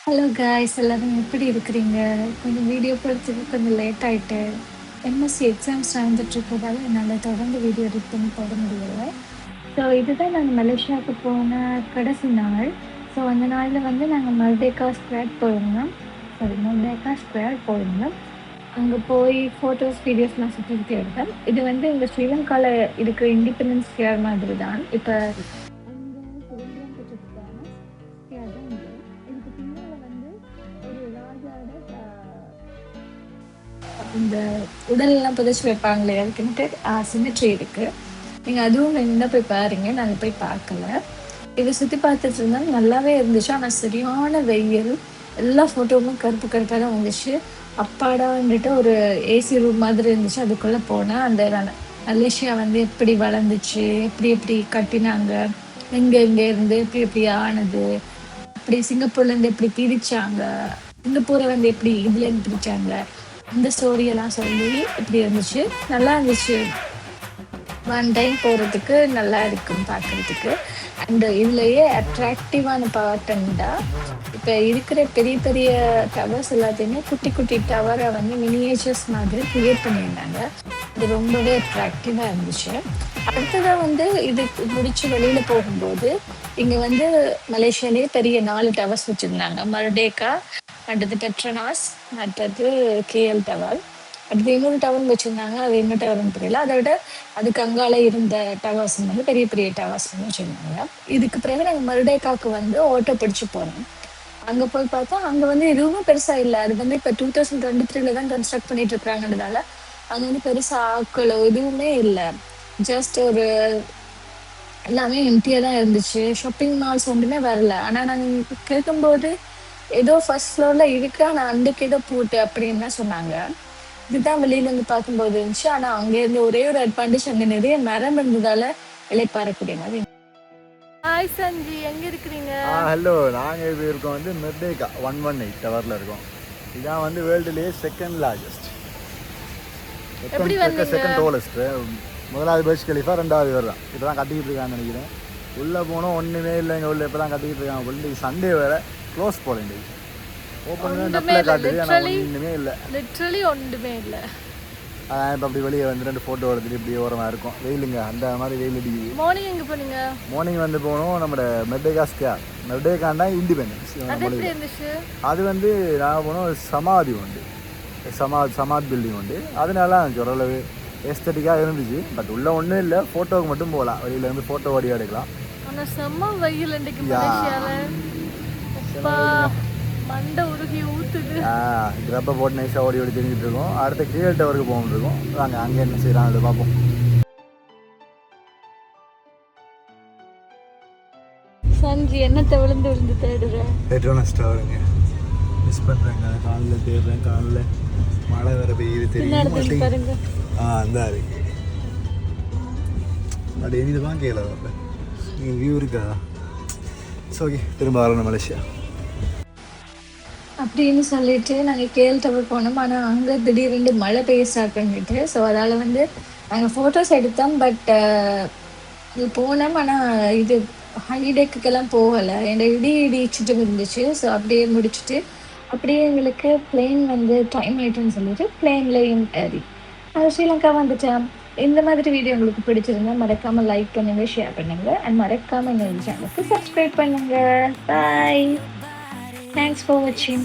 Hello guys எல்லாரும் எப்படி இருக்கிறீங்க? கொஞ்சம் வீடியோ போடுறதுக்கு கொஞ்சம் லேட் ஆயிட்டு. எம்எஸ்சி எக்ஸாம்ஸ் நடந்துட்டு இருக்கிறதால என்னால் தொடர்ந்து வீடியோ எடிட் பண்ணி போட முடியல. ஸோ இதுதான் நாங்கள் மலேசியாவுக்கு போன கடைசி நாள். ஸோ அந்த நாளில் வந்து நாங்கள் மர்டேக்கா ஸ்கொயர் போயிருந்தோம். சாரி, மர்டேக்கா ஸ்கொயர் போயிருந்தோம். அங்கே போய் ஃபோட்டோஸ் வீடியோஸ்லாம் சுற்றிக்கிட்டு எடுத்தோம். இது வந்து இந்த ஸ்ரீலங்காவில் இருக்கிற இண்டிபெண்டன்ஸ் ஸ்கொயர் மாதிரி தான். இப்போ அங்கே சுதந்திரம் பெற்றதுக்கான ஸ்கொயர் தான் இது. இதுக்கு பின்னால் வந்து ஒரு ராஜாவோட இந்த உடலெல்லாம் புதைச்சி வைப்பாங்களே அதுக்குன்ட்டு சிமெட்ரி இருக்கு. நீங்கள் அதுவும் வேணும்னா போய் பாருங்க. நாங்கள் போய் பார்க்கல. இதை சுற்றி பார்த்துட்டு இருந்தாலும் நல்லாவே இருந்துச்சு. ஆனால் சரியான வெயில், எல்லா ஃபோட்டோவும் கருப்பு கருப்பாக தான் வந்துச்சு. அப்பாடா வந்துட்டு ஒரு ஏசி ரூம் மாதிரி இருந்துச்சு. அதுக்குள்ளே போனால் அந்த மலேசியா வந்து எப்படி வளர்ந்துச்சு, எப்படி எப்படி கட்டினாங்க, எங்கே எங்கே இருந்து எப்படி எப்படி ஆனது, அப்படி சிங்கப்பூர்லேருந்து எப்படி பிரிச்சாங்க, சிங்கப்பூரை வந்து எப்படி இதுலேருந்து பிரிச்சாங்க, அந்த ஸ்டோரியெல்லாம் சொல்லி இப்படி இருந்துச்சு. நல்லா இருந்துச்சு. ஒன் டைம் போகிறதுக்கு நல்லா இருக்கும் பார்க்குறதுக்கு. அண்ட் இதுலேயே அட்ராக்டிவான பார்ட்டுண்டா இப்போ இருக்கிற பெரிய பெரிய டவர்ஸ் எல்லாத்தையுமே குட்டி குட்டி டவரை வந்து மினியேச்சர்ஸ் மாதிரி கிரியேட் பண்ணியிருந்தாங்க. இது ரொம்பவே அட்ராக்டிவாக இருந்துச்சு. அடுத்ததாக வந்து இது முடிச்சு வெளியில் போகும்போது இங்கே வந்து மலேசியாலேயே பெரிய 4 டவர்ஸ் வச்சுருந்தாங்க. மர்டேக்கா, அடுத்தது பெட்ரனாஸ், அடுத்தது கேஎல் டவர், அடுத்து இன்னொரு டவர் வச்சுருந்தாங்க. அது என்ன டவர்னு தெரியல. அதை விட அதுக்கு அங்கால இருந்த டவர்ஸ் வந்து பெரிய பெரிய டவர்ஸ் வந்து வச்சுருந்தாங்க. இதுக்கு பிறகு நாங்கள் மர்டேக்காவுக்கு வந்து ஆட்டோ பிடிச்சி போனோம். அங்கே போய் பார்த்தா அங்கே வந்து எதுவுமே பெருசாக இல்லை. அது வந்து இப்போ 2023 தான் கன்ஸ்ட்ரக்ட் பண்ணிட்டு இருக்கிறாங்கன்றதால அங்கே வந்து பெருசாக ஆக்களோ எதுவுமே இல்லை. ஜஸ்ட் ஒரு எல்லாமே எம்டியாக தான் இருந்துச்சு. ஷாப்பிங் மால்ஸ் ஒன்றுமே வரல. ஆனால் நாங்கள் கேட்கும்போது ஏதோ ஃபர்ஸ்ட் ஃப்ளோரில் இருக்கு, ஆனால் அண்டுக்கு ஏதோ பூட்டு அப்படின்னு தான் சொன்னாங்க. இதுதான் வெளியிலேருந்து பார்க்கும்போது இருந்துச்சு. ஆனால் அங்கேருந்து ஒரே ஒரு அட்வான்டேஜ், அங்கே நிறைய மரம் இருந்ததால இலைப்பாறக்கூடிய மாதிரி. ஹாய் சஞ்சி, எங்கே இருக்கிறீங்க? ஹலோ, நாங்கள் இது இருக்கோம் வந்து மெர்டேக்கா 118 டவரில் இருக்கோம். இதான் வந்து வேர்ல்டுலேயே செகண்ட் லார்ஜஸ்ட், செகண்ட் டோலஸ்ட்டு. முதலாவது பர்ஜ் கலிஃபா, 2வது இவர் தான். இப்போ தான் கட்டிக்கிட்டு இருக்கான்னு நினைக்கிறேன். உள்ளே போனோம் ஒன்றுமே இல்லை. இங்கே உள்ள இப்போ தான் கட்டிக்கிட்டு இருக்காங்க. இன்றைக்கி சண்டே வேறு, க்ளோஸ் போல. இன்றைக்கி ஓப்பன் நப்பில் காட்டுது, ஆனால் ஒன்றுமே இல்லை. லிட்ரலி ஒன்றுமே இல்லை. இப்போ அப்படி வெளியே வந்து 2 ஃபோட்டோ எடுத்துட்டு இப்படி ஓரமாக இருக்கும். வெயிலுங்க, அந்த மாதிரி வெயில் அடிக்குது. மார்னிங் எங்கே போனீங்க? மார்னிங் வந்து போனோம் நம்ம மெர்டேக்கா ஸ்கொயர். மெர்டேக்காண்டா இண்டிபெண்டன்ஸ். அது வந்து நாங்கள் போனோம் சமாதி உண்டு, சமாத் பில்டிங் உண்டு. அது நல்லா இருந்துச்சு, ஓரளவு எஸ்தட்டிக்காக இருந்துச்சு. பட் உள்ள ஒன்றும் இல்லை, ஃபோட்டோவுக்கு மட்டும் போகலாம். வெளியிலேருந்து ஃபோட்டோ வடியாக எடுக்கலாம். ஆனால் செம்ம வெயில் மண்டை உருகி ஊற்றுது. கிரப்பை போட்டு நைஸாக ஓடி ஓடி தெரிஞ்சுட்டு இருக்கோம். அடுத்த கீழ் டவருக்கு போகிட்டு இருக்கோம். வாங்க அங்கே என்ன செய்யலாம் அது பார்ப்போம். சஞ்சி என்னத்தை விழுந்து விழுந்து தேடுறேன்? பெட்ரோனஸ் டவருங்க மிஸ் பண்ணுறேங்க. காலில் தேடுறேன், காலில் மழை வேறு பெய்யுது தெரியும் பாருங்க. அந்த இருக்கு. அது எது தான் கேட்கல. அப்போ நீங்கள் வியூ இருக்காதா? இட்ஸ் ஓகே, திரும்ப வரணும் மலேசியா அப்படின்னு சொல்லிட்டு நாங்கள் கேஎல் டவர் போனோம். ஆனால் அங்கே திடீர்னு மழை பெய்ய ஸ்டார்ட் பண்ணிட்டு, ஸோ அதால் வந்து நாங்கள் ஃபோட்டோஸ் எடுத்தோம். பட் இது போனோம். ஆனால் இது ஹைடெக்குக்கெல்லாம் போகலை. என்னோட இடிச்சிட்டு இருந்துச்சு. ஸோ அப்படியே முடிச்சுட்டு அப்படியே எங்களுக்கு பிளேன் வந்து டைம் ஆகிட்டுன்னு சொல்லிட்டு பிளேன்லேயும் ஏறி ஸ்ரீலங்கா வந்துட்டேன். இந்த மாதிரி வீடியோ உங்களுக்கு பிடிச்சிருந்தா மறக்காமல் லைக் பண்ணுங்கள், ஷேர் பண்ணுங்கள், அண்ட் மறக்காமல் எங்கள் சேனலுக்கு சப்ஸ்கிரைப் பண்ணுங்கள். பாய். Thanks for watching.